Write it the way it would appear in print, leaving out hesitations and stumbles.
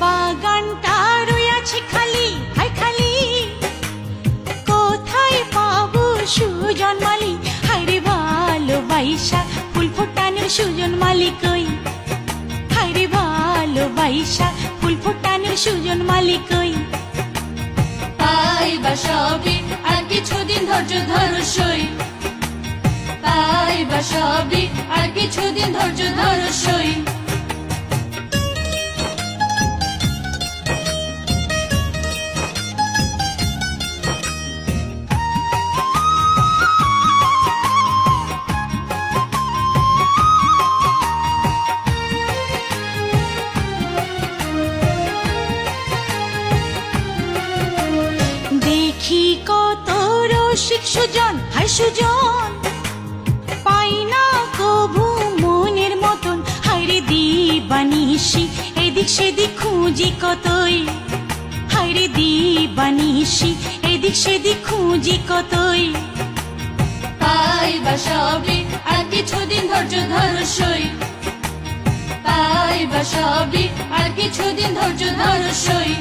বাগানটা রয়েছে খালি, হায় খালি, কোথায় পাবো সুজন মালি? হায় রে ভালোবাসা ফুল ফোটানোর সুজন মালি কই? হায় রে ভালোবাসা ফুল ফোটানোর সুজন মালি কই? পাইবা সবই আর কিছুদিন ধৈর্য ধরো সই, পাইবা সবই আর কিছুদিন ধৈর্য ধরো সই। দেখি কত রসিক সুজন, হায় সুজন, পাই না কভু মনের মতন। হায় রে দিবানিশি এদিক সেদিক খুঁজি কতই, হায় রে দিবানিশি এদিক সেদিক খুঁজি কতই। পাইবা সবই আর কিছুদিন ধৈর্য ধরো সই, পাইবা সবই আর কিছুদিন ধৈর্য ধরো সই।